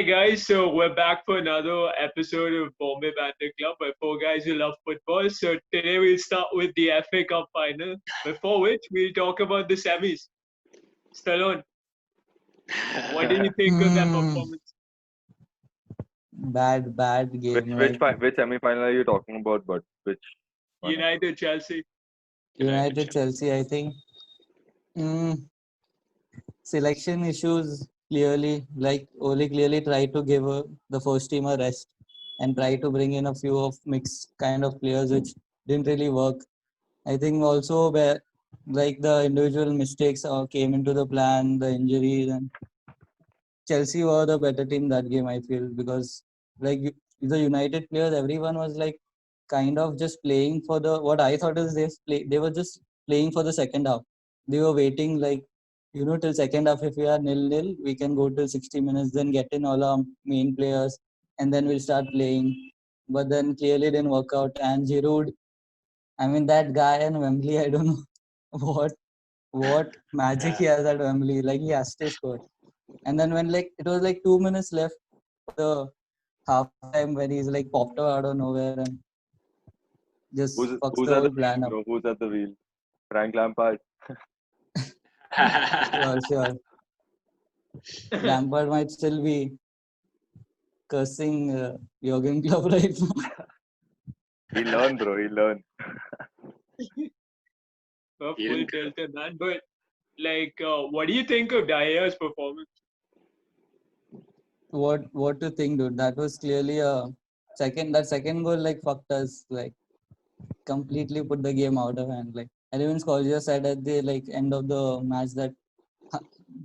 Hey guys, so we're back for another episode of Bombay Banter Club by four guys who love football. So today we'll start with the FA Cup final, before which we'll talk about the semis. Stallone, what do you think of that Hmm. performance? Bad Which game. which Like fi- which semi-final are you talking about? But which one? United, Chelsea. United Chelsea, I think. Mm, Selection issues clearly. Like Ole clearly tried to give the first team a rest and try to bring in a few of mixed kind of players, which didn't really work. I think also where like the individual mistakes came into the plan, the injuries, and Chelsea were the better team that game. I feel because the United players, everyone was like kind of just playing for the what I thought is they were just playing for the second half. They were waiting like till second half. If we are 0-0, we can go till 60 minutes, then get in all our main players, and then we'll start playing. But then clearly didn't work out. And Giroud, I mean that guy in Wembley, I don't know what magic he has at Wembley. Like he has to score. And then when like it was like 2 minutes left for the half time when he's like popped out of nowhere and just Who's fucks who's the at whole the wheel, plan up. bro? Who's at the wheel? Frank Lampard. Sure. Lampard might still be cursing Jurgen Klopp right now. He learn, bro. He learn. A He full didn't. tilted man. But what do you think of Dia's performance? What to think, dude? That was clearly a second. That second goal like fucked us. Like completely put the game out of hand. Like and even Scolgia said at the like end of the match that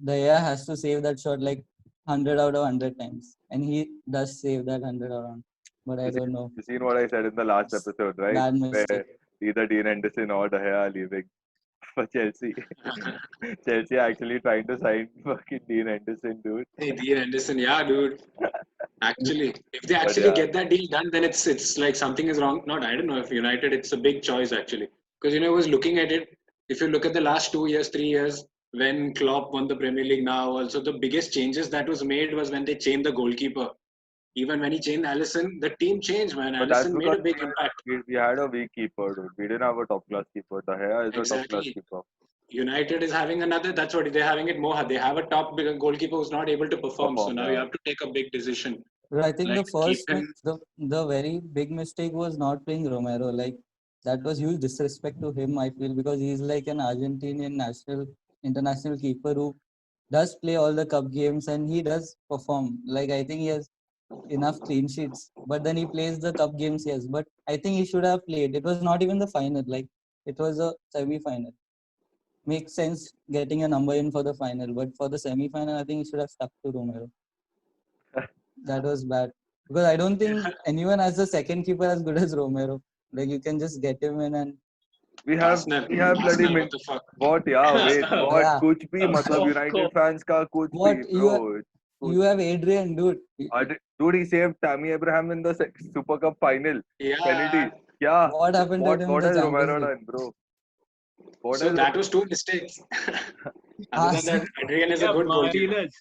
Daya has to save that shot like 100 out of 100 times, and he does save that 100 out of 100. But I You don't seen, know. you seen what I said in the last episode, right? Bad mistake. Where either Dean Henderson or De Gea are leaving for Chelsea. Chelsea actually trying to sign fucking Dean Henderson, dude. Hey, Dean Anderson, yeah, dude. Actually, if they But actually yeah, get that deal done, then it's like something is wrong. Not, I don't know if United, it's a big choice actually. Because I was looking at it. If you look at the last 2 years, 3 years, when Klopp won the Premier League, now also the biggest changes that was made was when they changed the goalkeeper. Even when he changed Allison, the team changed, man. but that's Allison made because a big impact. we had a weak keeper, dude. We didn't have a top class keeper. De Gea is a top class Exactly. keeper. United is having another. That's what they're having it more. They have a top goalkeeper who's not able to perform. So Perform, now you yeah. have to take a big decision, But I think like the keep first him. the very big mistake was not playing Romero. Like that was huge disrespect to him. I feel because he's like an Argentinian national international keeper who does play all the cup games and he does perform. Like I think he has enough clean sheets. But then he plays the cup games, yes. But I think he should have played. It was not even the final. Like it was a semi final. Makes sense getting a number in for the final, but for the semi final, I think he should have stuck to Romero. That was bad because I don't think anyone has a second keeper as good as Romero. Like you can just get him in and We have Arsenal, we have bloody Arsenal, min what the fuck? what yeah wait what yeah. कुछ भी मतलब Of United course. fans का कुछ भी What bro you have Adrian, dude. dude he saved Tammy Abraham in the Super Cup final penalty Yeah. yeah What happened to him in what the has Champions Romero League? done bro what So has that was two mistakes. Other than that, Arsenal, Adrian is a Yeah, good goalkeeper. Martinez.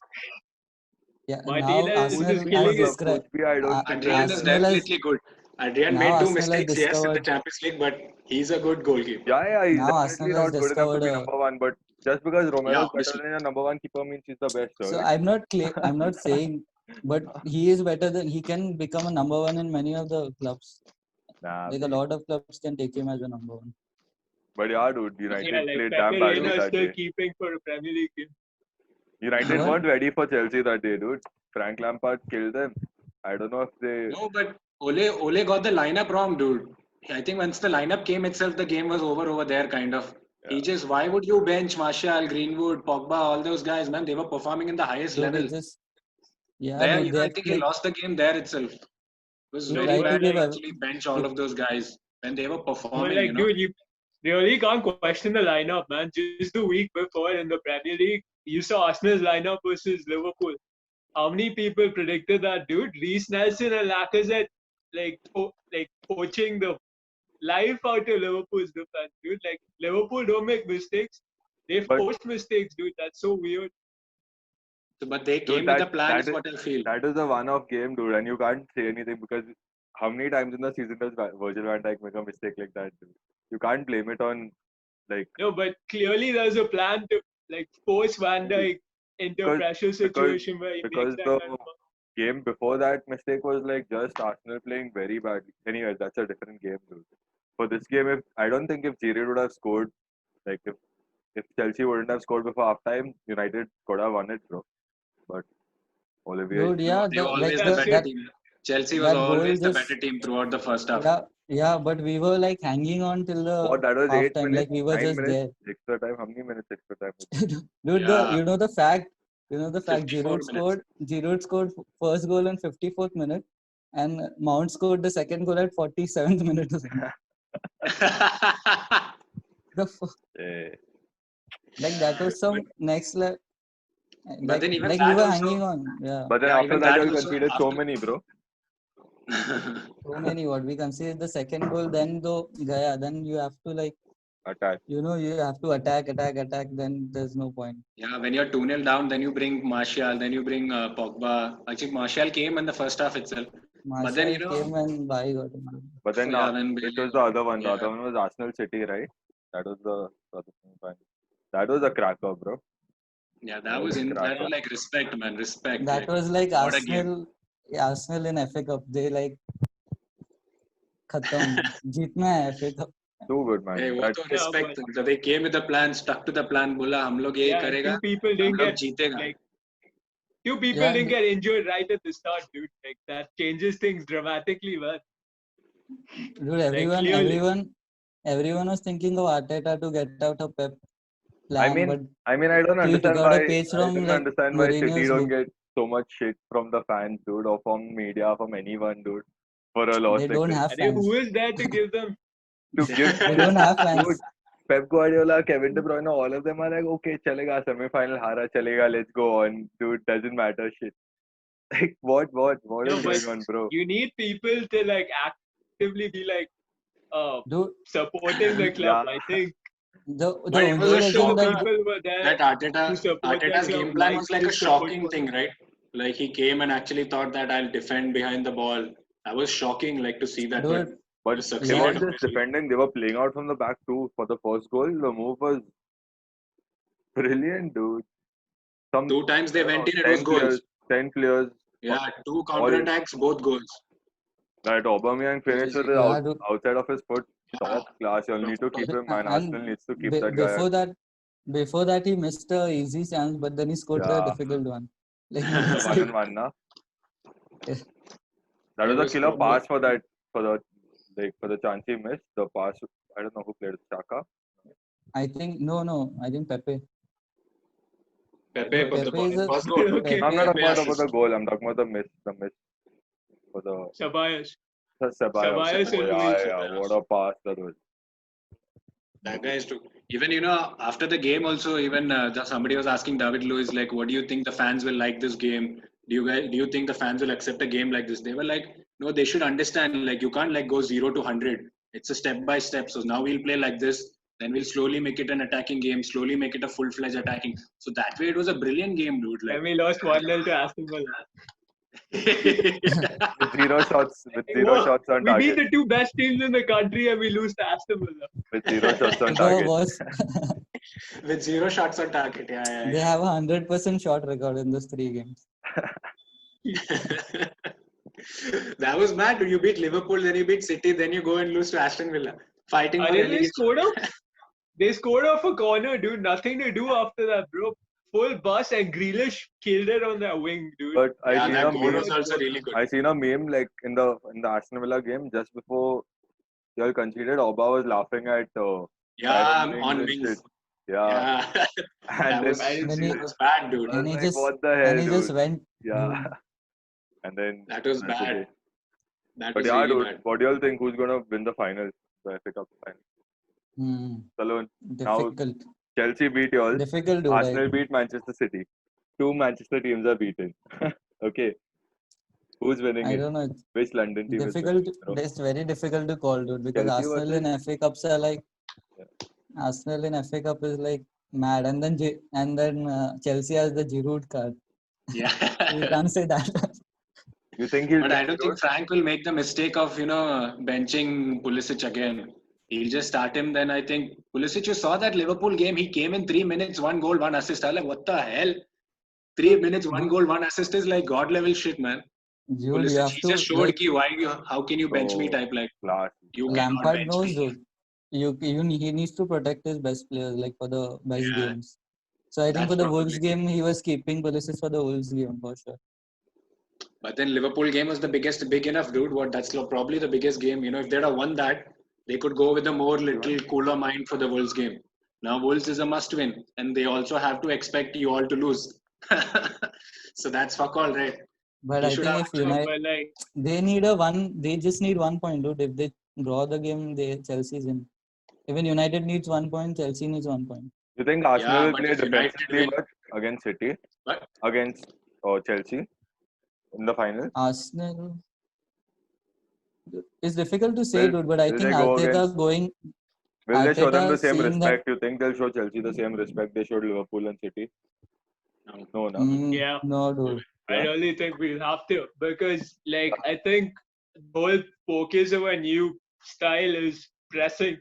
yeah. Now Martinez कुछ is Arsenal भी has killing it. मतलब कुछ described. भी I don't think Adrian is Arsenal has definitely good. Adrian now made two Arsenal has mistakes, yes, in the discovered. Champions League, but he's a good goalkeeper. yeah he's Now definitely Arsenal has not good enough to discovered be a. number one but just because Romero Yeah, is better obviously. than your number one keeper means he's the best So right I'm not saying, but he is better than he can become a number one in many of the clubs. nah Like a mate lot of clubs can take him as a number one. but yeah dude Yeah, United like played damn Pepe bad Reina is that still day keeping for a Premier League game. United What? weren't ready for Chelsea that day, dude. Frank Lampard killed them. I don't know if they. No, but Ole got the lineup wrong, dude. I think once the lineup came itself, the game was over there, kind of. Yeah. He just, why would you bench Martial, Greenwood, Pogba, all those guys, man? They were performing in the highest Dude, level. it just yeah, There, dude. I They think he like lost the game there itself. It was he very No, tried to but bad give to like, a actually bench all he, of those guys when they were but performing, like, dude, you really can't question the lineup, man. Just the week before in the Premier League, you saw Arsenal's lineup versus Liverpool. How many people predicted that, dude? Reece Nelson and Lacazette, like poaching the life out of Liverpool's defense, dude. Like Liverpool don't make mistakes; they But forced mistakes, dude. That's so weird. So, but they Dude, came with a that- plan, that is is- what I feel. That is a one-off game, dude, and you can't say anything because how many times in the season does Virgil van Dijk make a mistake like that? Dude? You can't blame it on like No, but clearly there's a plan to like force Van Dijk into a Because- pressure situation where he because makes that the kind of game before that mistake was like just Arsenal playing very badly. Anyway, that's a different game, dude. For this game, if I don't think if Giroud would have scored, like if Chelsea wouldn't have scored before halftime, United could have won it, bro. But Olivier, Dude, yeah, They were like always the that's better it. team. Chelsea was that goal always the just- better team throughout the first half. yeah, but we were like hanging on till the what that was 8 halftime, minutes, like we were 9 just minutes, extra time. How many minutes extra time? Dude, Yeah. you know the fact, 54 Giroud scored first goal in 54th minute, and Mount scored the second goal at 47th minute. or something. Yeah. Like that was some next level. Like, then even like that we were also- hanging on. Yeah, But then Yeah, after even that, that you also, conceded so after- many, bro. so many. What we conceded the second goal, then though Gaya, then you have to like, Attack. you have to attack. Then there's no point. Yeah, when you're 2-0 down, then you bring Martial, then you bring Pogba. Actually, Martial came in the first half itself. But then, Martial came and Bhai got him. But then Yeah, then it was the other one. The yeah. other one was Arsenal City, right? That was the other thing. That was a cracker, bro. Yeah, that was like respect, man. Respect. That was like what a game. Arsenal in FA Cup. They like khatam. Jeetna hai FA Cup. Too good, man. Hey, वो That- तो respect. So they came with a plan, stuck to the plan. बोला हम लोग यही Yeah, करेगा, two people हम didn't लोग get जीतेगा. like two people Yeah, didn't get injured right at the start, dude. Like that changes things dramatically, man. Dude, everyone was thinking of Arteta to get out of Pep plan, but I mean, I don't He understand got a why. page I from, don't like, understand why City Mourinho's don't book. get so much shit from the fans, dude, or from media, from anyone, dude, for a loss they like don't this. have I think fans. who is there to give them? To give They don't have fans. Dude, Pep Guardiola, Kevin De Bruyne, all of them are like, okay, chalega, semi-final hara, chalega, let's go on, dude, doesn't matter, shit. Like, what No, is but going on, bro? you need people to like actively be like Dude, supporting the club. Yeah. I think the But it was only a reason shocker. that people were there. That to support Arteta's the game club, plan like was like to a support shocking one. thing, right? Like he came and actually thought that I'll defend behind the ball. That was shocking, like to see that. Dude, But was they succeeded, weren't just obviously. defending, they were playing out from the back too for the first goal. The move was brilliant, dude. Some 2 times they went in, it 10 was goals. players, 10 players. Yeah, 2 counter attacks, both goals. That Aubameyang finished with it Yeah, dude. outside of his foot. Yeah. Top class. You'll need to keep him, man. And Arsenal needs to keep that guy. before that he missed a easy chance, but then he scored the Yeah. difficult one. Like, The it's 1-1, na? Yeah. That It was a was killer probably- pass for the chance he missed. The pass, I don't know who played it, Xhaka. I think I think Pepe. Pepe for the Pepe is a- first goal. Okay. I'm not Pepe talking about assist. the goal. I'm talking about the miss for the Ceballos. Ceballos. Ceballos and Yeah, Luis. yeah. What a pass that was. That guy is too. Even after the game also, even somebody was asking David Luiz like, "What do you think the fans will like this game? Do you think the fans will accept a game like this?" They were like, "No, they should understand. Like you can't like go 0 to 100. It's a step by step. So now we'll play like this. Then we'll slowly make it an attacking game. Slowly make it a full-fledged attacking. So that way, it was a brilliant game, dude. And Like we lost 1-0 to Aston Villa. With zero shots on We beat target. the two best teams in the country and we lose to Aston Villa. With 0 shots on The target. worst, with 0 shots on target. Yeah. they have a 100% shot record in those 3 games. That was mad. You beat Liverpool, then you beat City, then you go and lose to Aston Villa. Fighting for And then relegation. they scored off a corner, dude. Nothing to do after that, bro. Full bus and Grealish killed it on that wing, dude. But I Yeah, seen that a goal meme. was also really good. I seen a meme like in the Aston Villa game just before y'all conceded. Auba was laughing at Yeah, Byron on and wings. shit. Yeah. Yeah. And that then was bad, dude. I was And he like, just what the hell, and he dude? just went. Yeah. And then That was that's bad. okay. That But was yeah, really dude, bad. what do y'all think? Who's gonna win the final? The FA Cup final. Salon. Difficult. Chelsea beat y'all. Difficult, dude. Arsenal beat Manchester City. 2 Manchester teams are beaten. Okay. Who's winning I it? don't know. It's Which London team difficult. is winning? It's very difficult to call, dude, because Chelsea Arsenal in FA Cups are like Arsenal in FA Cup is like mad, and then Chelsea has the Giroud card. Yeah. You can't say that. You think he'll But I change don't think those? Frank will make the mistake of, benching Pulisic again. He'll just start him. Then I think Pulisic, you saw that Liverpool game. He came in 3 minutes, 1 goal, 1 assist. I was like, what the hell? 3 minutes, 1 goal, 1 assist is like god level shit, man. Dude, you Pulisic, have he to just showed like ki how can you bench me So type, like class. you cannot Lampard bench knows, me. dude. He needs to protect his best players like for the best Yeah, games. So I think for that's the Wolves probably. game, he was keeping Pulisic for the Wolves game for sure. But then Liverpool game was the biggest, big enough, dude. Probably the biggest game. If they'd have won that, they could go with a more little cooler mind for the Wolves game. Now Wolves is a must win, and they also have to expect you all to lose. So that's fuck all, right? But He I should think have. if No, United, but like, they just need 1 point, dude. If they draw the game, Chelsea's in. Even United needs 1 point, Chelsea needs 1 point. You think Arsenal Yeah, will but play if United defensively win, much against City, but against Chelsea in the final? Arsenal, it's difficult to say, Will dude. But I will think they go against? Will they show them Arteta the same seeing that. respect? You think they'll show Chelsea the same respect they showed Liverpool and City? no. No, no. yeah, No, dude. I Yeah. really think we'll have to because, like, I think the whole focus of a new style is pressing.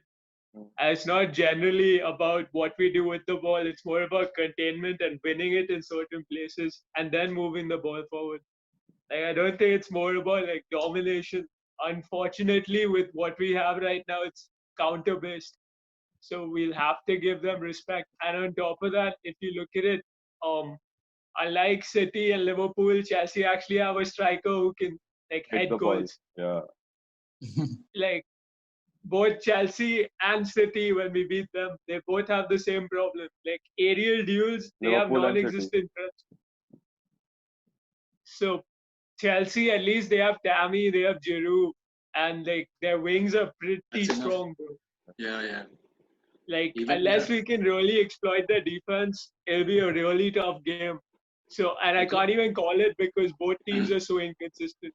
And it's not generally about what we do with the ball. It's more about containment and winning it in certain places and then moving the ball forward. Like, I don't think it's more about like domination. Unfortunately, with what we have right now, it's counter based. So we'll have to give them respect. And on top of that, if you look at it, um, unlike City and Liverpool, Chelsea actually have a striker who can like Hit head the ball. goals. Yeah. Like both Chelsea and City, when we beat them, they both have the same problem. Like aerial duels, they have Liverpool and City. non-existent threats. So Chelsea, at least they have Tammy, they have Giroud, and like their wings are pretty That's enough. strong, bro. Yeah. Like Even unless we can really exploit their defense, it'll be a really tough game. So, and I can't even call it because both teams are so inconsistent.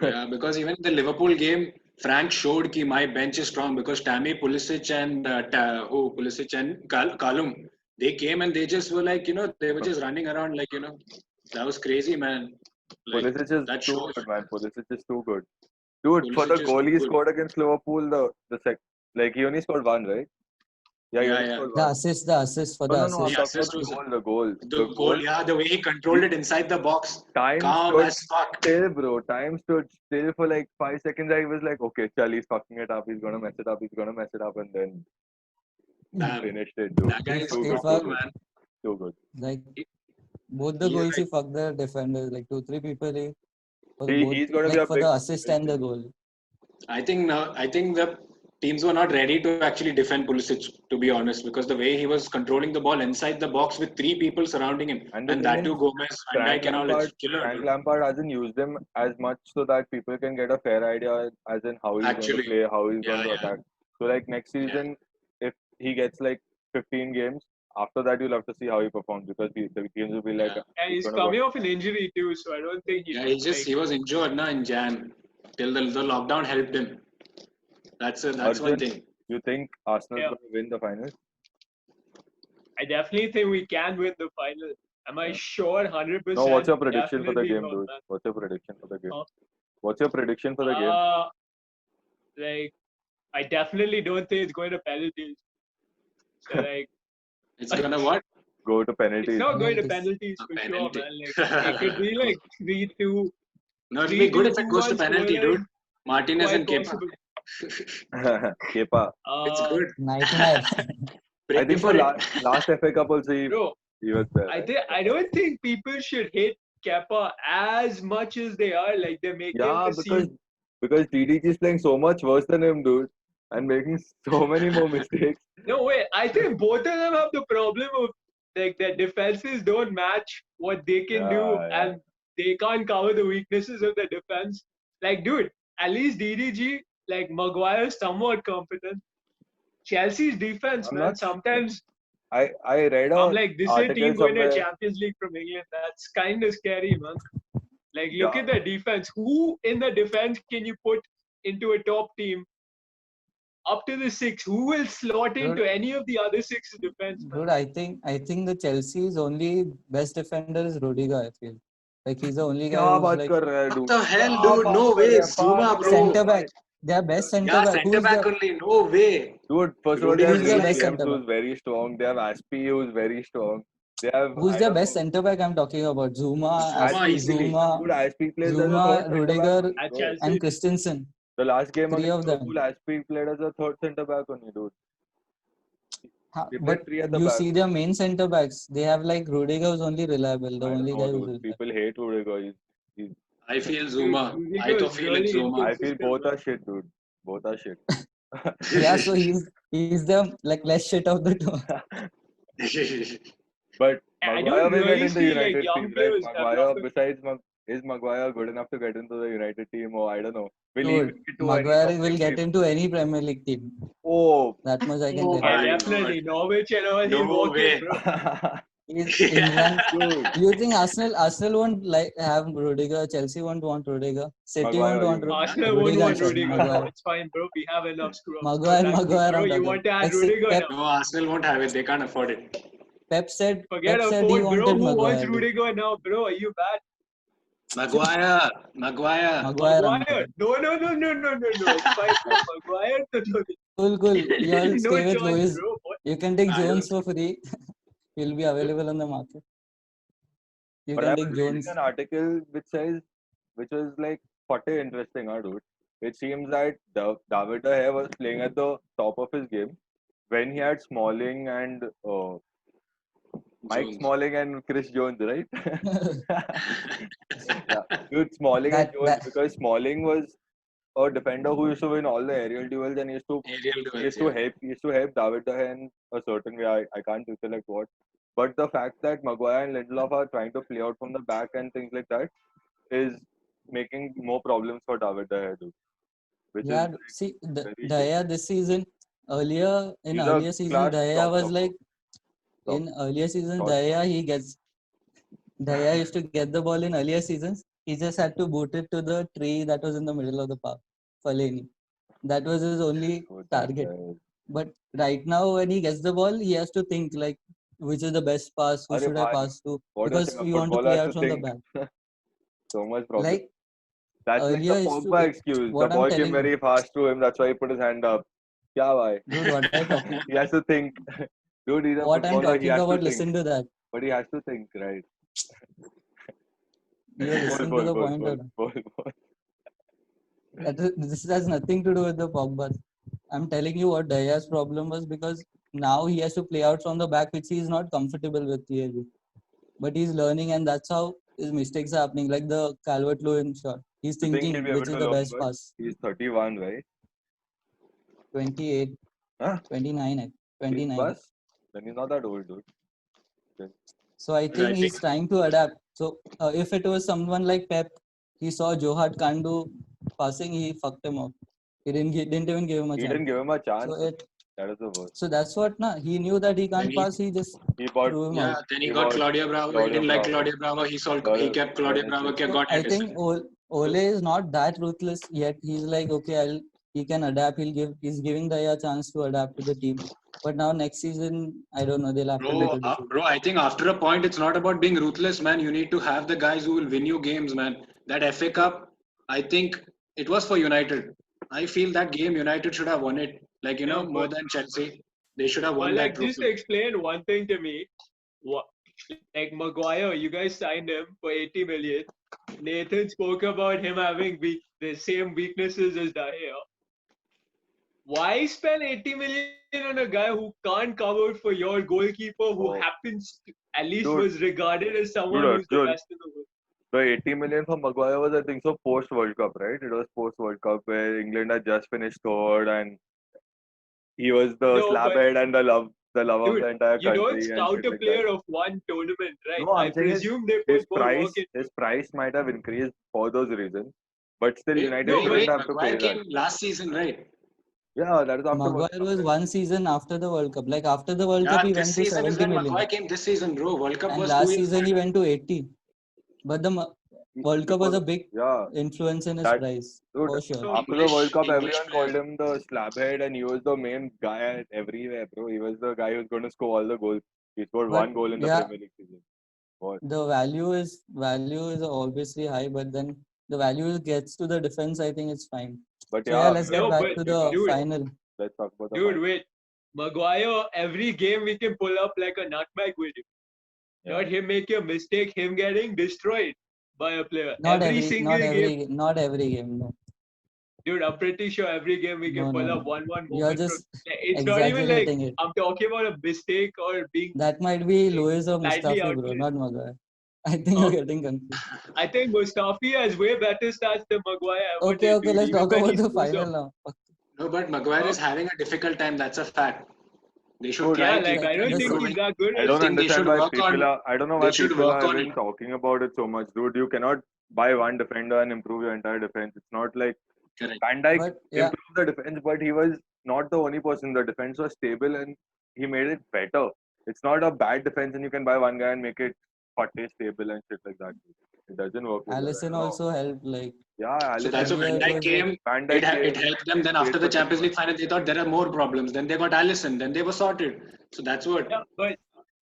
Yeah, because even the Liverpool game, Frank showed that my bench is strong because Tammy, Pulisic, and Pulisic and Kalum, they came and they just were like, they were just running around like, that was crazy, man. Like Pulisic is that too shows. good, man. Pulisic is too good. Dude, for the Pulisic is goal too he good. scored against Liverpool, he only scored one, right? Yeah, he Yeah, only yeah. scored The one. assist for the No, assist. I'm The talking assist about was the goal. the goal. Yeah, the way he controlled it inside the box, Time calm stood as fuck. still, bro. Time stood still for like 5 seconds. I was like, okay, Charlie's fucking it up. He's gonna mess it up. He's gonna mess it up, and then Damn, finished it, dude. that guy is Too He good, cool, too good, man. too good. Like both the He's goals, he like, fucked the defenders. Like 2-3 people, for both, He's gonna be like a for big. the assist and the goal. I think the teams were not ready to actually defend Pulisic, to be honest, because the way he was controlling the ball inside the box with three people surrounding him, And the and thing that is, too Gomez, Van Frank Dijk, and all, it's Lampard, killer. Frank Dude. Lampard hasn't used him as much so that people can get a fair idea as in how he's going to Actually, play, how he's going yeah, to yeah, attack. So like next season, if he gets like 15 games, after that you'll have to see how he performs because the games will be like yeah. And he's he's going to coming go. off an injury too, so I don't think Yeah, like he was injured now in Jan till the lockdown helped him. That's one Arjun, thing. you think Arsenal's yeah. going to win the final? I definitely think we can win the final. Am I Yeah. sure? 100%. No, what's your prediction for the Definitely game, not, dude? man. What's your prediction for the game? Huh? What's your prediction for the game? Like I definitely don't think it's going to penalties. So like It's gonna what? Go to it's penalties. not going to Penalties. penalties for Penalty. sure, man. Like it could be like 3-2, No, it'll be good if it goes to 3-2, 2-1 penalty, dude. scoreline. Martinez Quite and Kepa. possible. Kepa. It's Uh, good. Nightmare. I Pray think for for it. last FA Cup also bro, he was there. Right? I don't think people should hate Kepa as much as they are. Like they're making Yeah, the scene. because DDG is playing so much worse than him, dude, and making so many more mistakes. No way. I think both of them have the problem of like their defenses don't match what they can do, Yeah. and they can't cover the weaknesses of the defense. Like, dude, at least DDG, like Maguire, is somewhat competent. Chelsea's defense, I'm man. not. Sometimes I read I'm a like, this is a article team going to somewhere. Champions League from England. That's kind of scary, man. Like, look Yeah. at the defense. Who in the defense can you put into a top team up to the 6. Who will slot into any of the other 6 defense? Dude, I think the Chelsea's only best defender is Rudiger. I feel like he's the only guy क्या who's बात like कर रहा है What dude? the hell, क्या dude? बात No कर way, रहा है? Zuma, बाप रे bro. centre भाई. back. Their best centre Yeah, back. centre back only. No way. Dude, first of all, they Rudiger have Who's their is best Reece like, James, centre who's back? very strong. They have Aspi, who's very strong. They have, Who's I their don't best know, centre back? I'm talking about Zuma, Zuma easily. Dude, Aspi plays as a Zuma, third centre back Rudiger, only, At bro. Chelsea. and Christensen. The last game 3 against of them. Liverpool, Aspi played as a third centre back only, dude. They played But 3 at the you back. see their main centre backs. They have like Rudiger who's only reliable. The I only don't guy know, who's dude. reliable. People hate Rudiger. He's, I feel Dude, Zuma. I Rudiger to is feel it's really Zuma. I feel inconsistent. both man. are shit, dude. Both are shit. Yeah, so he's the like less shit of the two. But I Maguire don't will get really in the feel like United young team, right? players Maguire, developing. besides, is Maguire good enough to get into the United team? Or I don't know. Will he Dude, make it to any Maguire top will league get team? into any Premier League team. Oh, That much I can Oh tell Yeah, my you. definitely. God. Norwich and all, he'll No walk way. in, bro. He's England. dude. You think Arsenal won't like have Rudiger? Chelsea won't want Rudiger. City won't Maguire, want you mean. Arsenal won't Rudiger. want Sorry, Rudiger. Maguire. It's fine, bro. We have enough screw-ups. No, Maguire, thank you, Maguire. bro. I'm You talking. want to add Like, Rudiger Pep, now? No, Arsenal won't have it. They can't afford it. Pep said Forget he afford, bro. wanted Who wants Maguire. Dude. Rudiger now, bro? Are you bad? Maguire. Maguire. I'm Maguire? talking. No. It's fine, bro. Maguire? Cool. You all No stay with choice, Luis. bro. What? You can take I Jones don't. for free. He'll be available on the market. You But can I take was reading Jones. an article which was like pretty interesting, dude. It seems that David De Gea was playing at the top of his game when he had Smalling and Mike Jones. Smalling and Chris Jones, right? Yeah, dude, Smalling and That Jones, that because Smalling was a defender who used to win all the aerial duels and he used to Aerial he duels, used to yeah. help he used to help David De Gea in a certain way. I can't recollect what. But the fact that Maguire and Lindelof are trying to play out from the back and things like that is making more problems for David De Gea, dude. Which is yeah. like See, very shit. Daya this season. In He's a earlier season, class Daya top was top like top in earlier seasons. top. Daya used to get the ball in earlier seasons. He just had to boot it to the tree that was in the middle of the park, Fellaini. That was his only What that target. guy is. But right now, when he gets the ball, he has to think like, which is the best pass? Who Arey should I bhai, pass to? what you're Because saying, a we want to footballer play has out to from the think. back. So much problem. Like That's like the earlier, Pogba excuse. The what I'm ball came telling you, very fast to him. That's why he put his hand up. Kya bhai? dude, what I'm talking, He has to think. Dude, he's a what I'm footballer. He talking has to about. think. Listen to that. But he has to think, right? You're listening to the point. Or not? Bol. This has nothing to do with the Pogba. I'm telling you what Daya's problem was, because now he has to play out from the back, which he is not comfortable with clearly. But he's learning, and that's how his mistakes are happening. Like the Calvert-Lewin shot. He's You think he'll thinking be able which is to the learn best good? pass. He's 31, right? 28, Huh? 29, He's 29. plus? Then he's not that old, dude. Okay. So I think Right. he's trying to adapt. So if it was someone like Pep, he saw Johad can't do passing, he fucked him up. He didn't even give him a He chance. didn't give him a chance. So That is the worst. so that's what he knew that he Then can't he, pass. He just He bought threw him yeah, out. then he he got bought Claudio Bravo. He Claudio didn't like Bravo. Claudio Bravo. He kept Claudio Then Bravo. it's it. So Got I think Henderson. Ole is not that ruthless yet. He's like, okay, he can adapt. He's giving Daya a chance to adapt to the team. But now next season, I don't know. They'll have to make a decision. Bro, I think after a point, it's not about being ruthless, man. You need to have the guys who will win you games, man. That FA Cup, I think it was for United. I feel that game United should have won it. Like, Yeah, more but than Chelsea. They should have won well, that like trophy. just explain one thing to me. What, like Maguire, you guys signed him for 80 million. Nathan spoke about him having the same weaknesses as Dahia. Why spend 80 million on a guy who can't cover for your goalkeeper, who Oh. happens to, at least Dude. was regarded as someone Dude, who's the Arjun. best in the world? The 80 million for Maguire was, I think, so post World Cup, right? It was post World Cup where England had just finished third and he was the No, but slabhead and the love of dude, the entire you don't country and scout shit a like player that. of one tournament, right? No, I I'm saying presume they put more work in. his price might have increased for those reasons, but still United no, shouldn't but have to Maguire pay that. came last season, right? Yeah, that is after World Maguire Cup, was right? one season after the World Cup. Like after the World Cup, Yeah, he this went to season is 70 when million. Maguire came this season, bro. World Cup And was last 2 years season, back. he went to 80. But World Cup was a before- big yeah, influence in his That- prize, dude. for sure. After the English- World Cup, English everyone player. called him the slabhead, and he was the main guy everywhere, bro. He was the guy who was going to score all the goals. He scored But, one goal in the yeah. Premier League season. What? The value is obviously high, but then the value gets to the defense. I think it's fine. But So yeah, yeah, let's No, get back but to the dude, final. let's talk about the Dude, final. wait. Maguire, every game we can pull up like a nutmeg with him. Yeah. Not him making a mistake, him getting destroyed by a player. Not every single game. not every game. No, Dude, I'm pretty sure every game we can No, pull no, up no. 1-1 You're moment. just It's not even like exaggerating it. I'm talking about a mistake or being. That might be Luis or Slightly Mustafi, bro, outplayed. not Maguire. I think Oh. you're getting confused. I think Mustafi has way better stats than Maguire ever Okay, did, okay, dude, let's even talk when about he the screws final up. now. No, but Maguire is having a difficult time. That's a fact. They should Dude, try. Yeah, keep like I don't think improving. he's that good. I don't think they understand should why work people on- are. I don't know they why should people work are on even it. talking about it so much, dude. You cannot buy one defender and improve your entire defense. It's not like Correct. Van Dijk But yeah, improved the defense, but he was not the only person. The defense was stable and he made it better. It's not a bad defense, and you can buy one guy and make it fatte stable and shit like that. It doesn't work. Like that. I Allison don't know. also helped. Like, Yeah, So Allison. that's why Van Earlier Dijk was came. Van Dijk It came, helped them. Then played after the for Champions 6 League final, they thought there are more problems. Then they got Allison. Then they were sorted. So that's what Yeah, but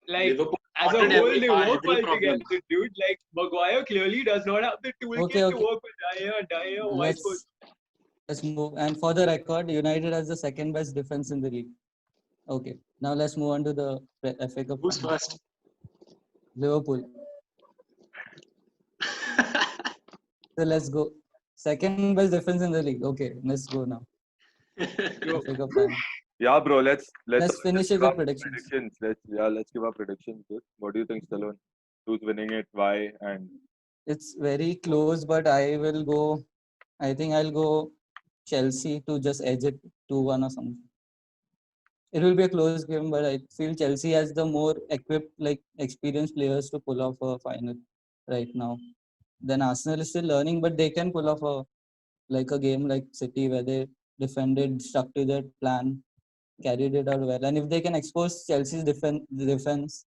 like Liverpool as a sorted whole, every they part, work every well problem. together, dude. Like Maguire clearly does not have the toolkit Okay, to okay. work with Dyer. Vice versa. Let's move. And for the record, United has the second best defense in the league. Okay, now let's move on to the FA Cup Who's final. first? Liverpool. So let's go. Second best defense in the league. Okay, let's go now. Yo, FA Cup final. Yeah, bro. Let's Finish it give with our predictions. Let's give our predictions. Dude. What do you think, Stallone? Who's winning it? Why? And It's very close, but I will go. I think I'll go Chelsea to just edge it 2-1 or something. It will be a close game, but I feel Chelsea has the more equipped, like experienced players to pull off a final right now. Then Arsenal is still learning, but they can pull off a game like City where they defended, stuck to their plan, carried it out well. And if they can expose Chelsea's defense,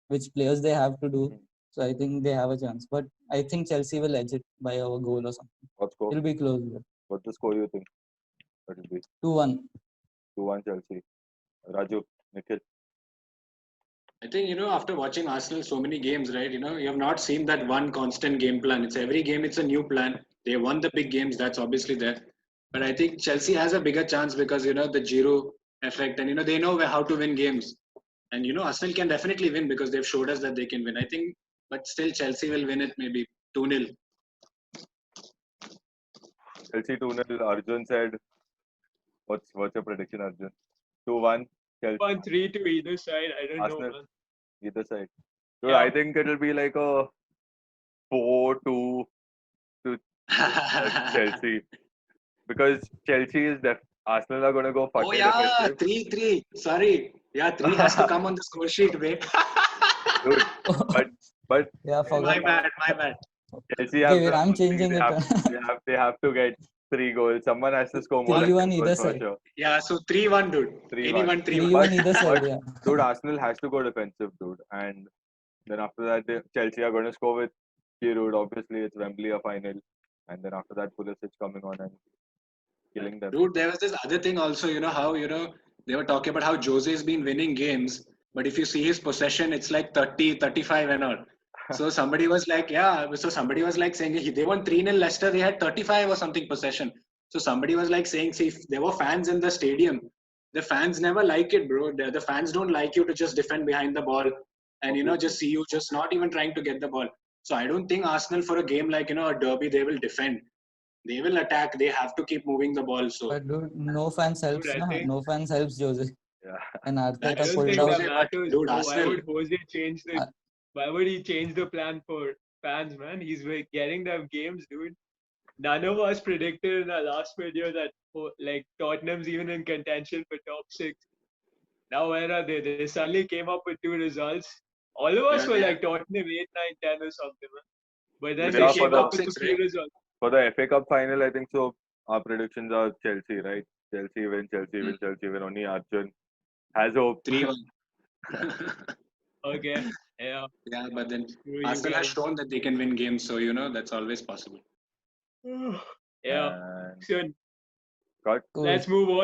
which players they have to do, so I think they have a chance. But I think Chelsea will edge it by a goal or something. what score? It'll be close. What's the score you think? That will be 2-1. 2-1 Chelsea. Raju, Nikhil. I think, after watching Arsenal so many games, right, you have not seen that one constant game plan. It's every game, it's a new plan. They won the big games, that's obviously there. But I think Chelsea has a bigger chance because, the Giroud effect and, they know how to win games. And, Arsenal can definitely win because they've showed us that they can win. I think, but still Chelsea will win it maybe 2-0. Chelsea 2-0. Arjun said, what's your prediction, Arjun? 2-1 Chelsea. 1-3 to either side. I don't know, Arsenal. man. Either side. Dude, Yeah. I think it'll be like a 4-2 to Chelsea. Because Chelsea is Arsenal are going to go fucking Oh yeah, defensive. 3-3. Sorry. Yeah, 3 has to come on the score sheet, wait. Dude, but Yeah, forgot. My bad. Chelsea Okay, have wait, I'm changing they it. they have to get 3 goals. Someone has to score more than 3-1 2 either goals for side. sure. Yeah, so 3-1, dude. 3-1. Anyone 3-1. 3-1 either side, yeah. Dude, Arsenal has to go defensive, dude. And then after that, Chelsea are going to score with Giroud. Obviously, it's Wembley a final. And then after that, Pulisic coming on and killing them. Dude, there was this other thing also, how, they were talking about how Jose's been winning games. But if you see his possession, it's like 30, 35 and all. So somebody was like, saying they won 3-0 Leicester, they had 35 or something possession. So somebody was like saying, see, if there were fans in the stadium, the fans never like it, bro. The fans don't like you to just defend behind the ball and, just see you just not even trying to get the ball. So I don't think Arsenal for a game like, a derby, they will defend. They will attack. They have to keep moving the ball. So But dude, no fans helps, Dude, I nah. think- No fans helps Jose. Yeah. And I Arteta don't pulled think out. that Jose, matters. dude, bro. Why Arsenal- would Jose change Uh, why would he change the plan for fans, man? He's getting them games, dude. None of us predicted in our last video that like Tottenham's even in contention for top 6. Now where are they? They suddenly came up with 2 results. All of us Yeah, were yeah. like Tottenham 8, 9, 10 or something, man. But then But they yeah, came for up the- with a few right? results. For the FA Cup final, I think so. Our predictions are Chelsea, right? Chelsea win, Chelsea win, Chelsea win. Only Arjun has hope. 3-1. Okay. Yeah. Yeah, but then You Arsenal has guys. shown that they can win games, so that's always possible. Yeah. And So cut. Cool. let's move on.